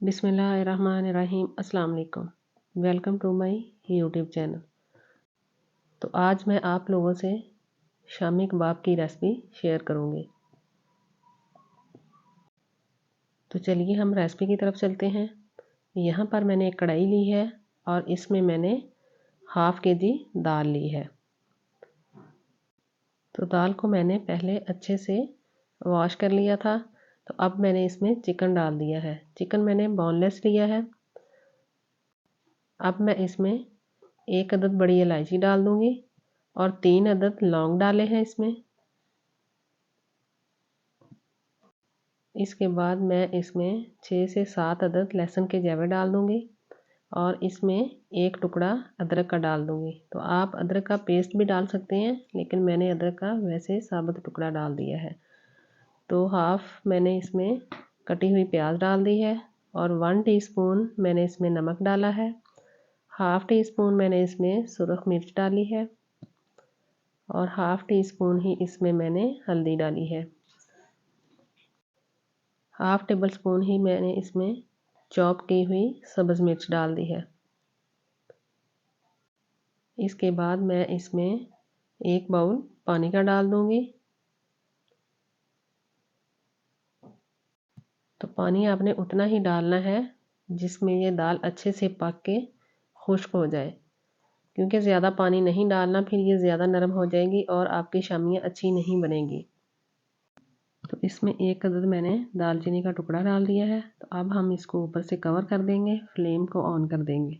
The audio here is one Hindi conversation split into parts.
बिस्मिल्लाहिर्रहमानिर्रहीम। अस्सलाम वालेकुम। Welcome to my YouTube channel. तो आज मैं आप लोगों से शामी कबाब की रेसिपी शेयर करूंगी। तो चलिए हम रेसिपी की तरफ चलते हैं। यहाँ पर मैंने एक कढ़ाई ली है और इसमें मैंने हाफ़ केजी दाल ली है। तो दाल को मैंने पहले अच्छे से वॉश कर लिया था। तो अब मैंने इसमें चिकन डाल दिया है। चिकन मैंने बोनलेस लिया है। अब मैं इसमें 1 अदद बड़ी इलायची डाल दूंगी और 3 अदद लौंग डाले हैं इसमें। इसके बाद मैं इसमें 6 से 7 अदद लहसुन के जवे डाल दूंगी और इसमें 1 टुकड़ा अदरक का डाल दूंगी। तो आप अदरक का पेस्ट भी डाल सकते हैं, लेकिन मैंने अदरक का वैसे साबुत टुकड़ा डाल दिया है। तो हाफ मैंने इसमें कटी हुई प्याज डाल दी है और 1 टीस्पून मैंने इसमें नमक डाला है। हाफ़ टी स्पून मैंने इसमें सुरख मिर्च डाली है और हाफ़ टी स्पून ही इसमें मैंने हल्दी डाली है। हाफ़ टेबल स्पून ही मैंने इसमें चॉप की हुई सब्ज़ मिर्च डाल दी है। इसके बाद मैं इसमें 1 बाउल पानी का डाल दूंगी। तो पानी आपने उतना ही डालना है जिसमें ये दाल अच्छे से पक के खुश्क हो जाए, क्योंकि ज़्यादा पानी नहीं डालना, फिर ये ज़्यादा नरम हो जाएगी और आपकी शामियाँ अच्छी नहीं बनेंगी। तो इसमें 1 अदद मैंने दालचीनी का टुकड़ा डाल दिया है। तो अब हम इसको ऊपर से कवर कर देंगे, फ्लेम को ऑन कर देंगे।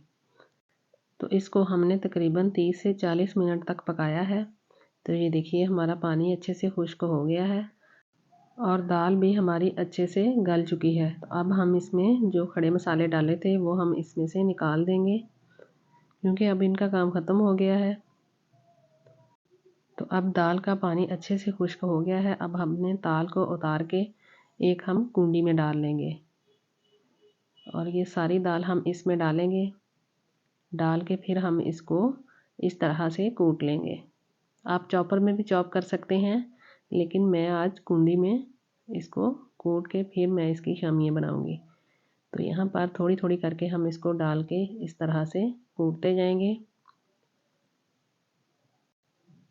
तो इसको हमने तकरीबन 30 से 40 मिनट तक पकाया है। तो ये देखिए हमारा पानी अच्छे से खुश्क हो गया है और दाल भी हमारी अच्छे से गल चुकी है। तो अब हम इसमें जो खड़े मसाले डाले थे वो हम इसमें से निकाल देंगे, क्योंकि अब इनका काम ख़त्म हो गया है। तो अब दाल का पानी अच्छे से खुश्क हो गया है। अब हमने दाल को उतार के एक हम कुंडी में डाल लेंगे और ये सारी दाल हम इसमें डालेंगे। डाल के फिर हम इसको इस तरह से कूट लेंगे। आप चॉपर में भी चॉप कर सकते हैं, लेकिन मैं आज कुंडी में इसको कूट के फिर मैं इसकी शामियाँ बनाऊंगी। तो यहाँ पर थोड़ी थोड़ी करके हम इसको डाल के इस तरह से कूटते जाएंगे।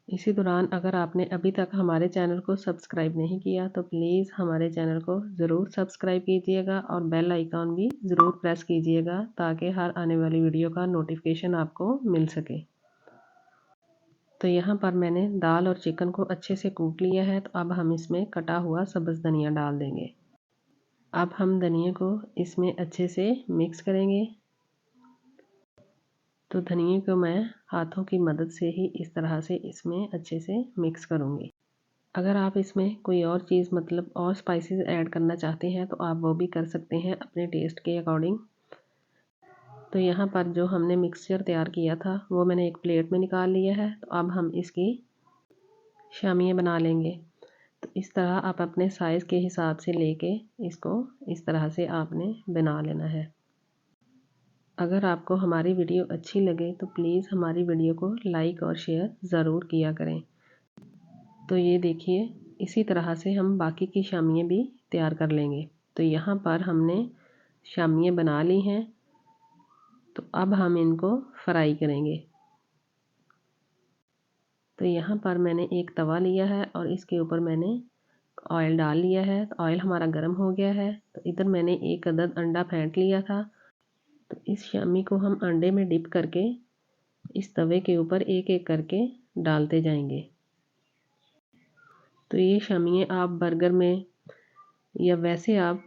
इसी दौरान अगर आपने अभी तक हमारे चैनल को सब्सक्राइब नहीं किया तो प्लीज़ हमारे चैनल को ज़रूर सब्सक्राइब कीजिएगा और बेल आइकॉन भी ज़रूर प्रेस कीजिएगा, ताकि हर आने वाली वीडियो का नोटिफिकेशन आपको मिल सके। तो यहाँ पर मैंने दाल और चिकन को अच्छे से कूट लिया है। तो अब हम इसमें कटा हुआ सब्ज़ धनिया डाल देंगे। अब हम धनिया को इसमें अच्छे से मिक्स करेंगे। तो धनिया को मैं हाथों की मदद से ही इस तरह से इसमें अच्छे से मिक्स करूँगी। अगर आप इसमें कोई और चीज़ मतलब और स्पाइसेस ऐड करना चाहते हैं तो आप वो भी कर सकते हैं अपने टेस्ट के अकॉर्डिंग। तो यहाँ पर जो हमने मिक्सचर तैयार किया था वो मैंने एक प्लेट में निकाल लिया है। तो अब हम इसकी शामियाँ बना लेंगे। तो इस तरह आप अपने साइज़ के हिसाब से लेके इसको इस तरह से आपने बना लेना है। अगर आपको हमारी वीडियो अच्छी लगे तो प्लीज़ हमारी वीडियो को लाइक और शेयर ज़रूर किया करें। तो ये देखिए इसी तरह से हम बाकी की शामियाँ भी तैयार कर लेंगे। तो यहाँ पर हमने शामियाँ बना ली हैं। तो अब हम इनको फ्राई करेंगे। तो यहाँ पर मैंने एक तवा लिया है और इसके ऊपर मैंने ऑयल डाल लिया है। तो ऑयल हमारा गर्म हो गया है। तो इधर मैंने 1 अदद अंडा फेंट लिया था। तो इस शामी को हम अंडे में डिप करके इस तवे के ऊपर एक एक करके डालते जाएंगे। तो ये शामियाँ आप बर्गर में या वैसे आप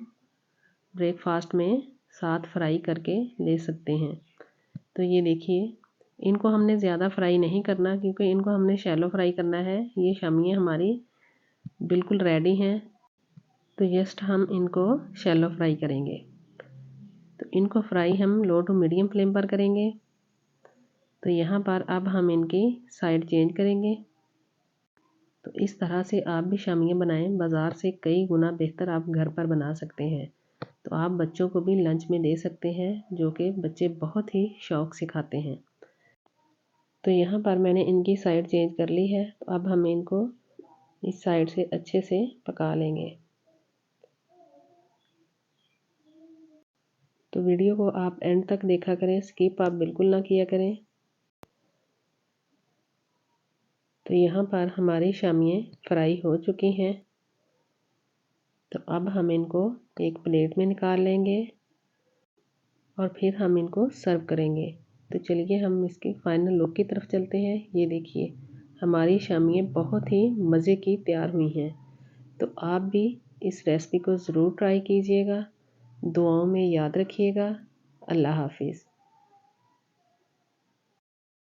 ब्रेकफास्ट में साथ फ्राई करके ले सकते हैं। तो ये देखिए इनको हमने ज़्यादा फ्राई नहीं करना, क्योंकि इनको हमने शैलो फ्राई करना है। ये शामियाँ हमारी बिल्कुल रेडी हैं। तो जस्ट हम इनको शैलो फ्राई करेंगे। तो इनको फ्राई हम लो टू मीडियम फ्लेम पर करेंगे। तो यहाँ पर अब हम इनकी साइड चेंज करेंगे। तो इस तरह से आप भी शामियाँ बनाएं, बाज़ार से कई गुना बेहतर आप घर पर बना सकते हैं। तो आप बच्चों को भी लंच में दे सकते हैं, जो कि बच्चे बहुत ही शौक़ से खाते हैं। तो यहाँ पर मैंने इनकी साइड चेंज कर ली है। तो अब हम इनको इस साइड से अच्छे से पका लेंगे। तो वीडियो को आप एंड तक देखा करें, स्किप आप बिल्कुल ना किया करें। तो यहाँ पर हमारी शामियाँ फ्राई हो चुकी हैं। तो अब हम इनको एक प्लेट में निकाल लेंगे और फिर हम इनको सर्व करेंगे। तो चलिए हम इसके फाइनल लुक की तरफ चलते हैं। ये देखिए हमारी शामियाँ बहुत ही मज़े की तैयार हुई हैं। तो आप भी इस रेसिपी को ज़रूर ट्राई कीजिएगा। दुआओं में याद रखिएगा। अल्लाह हाफिज़।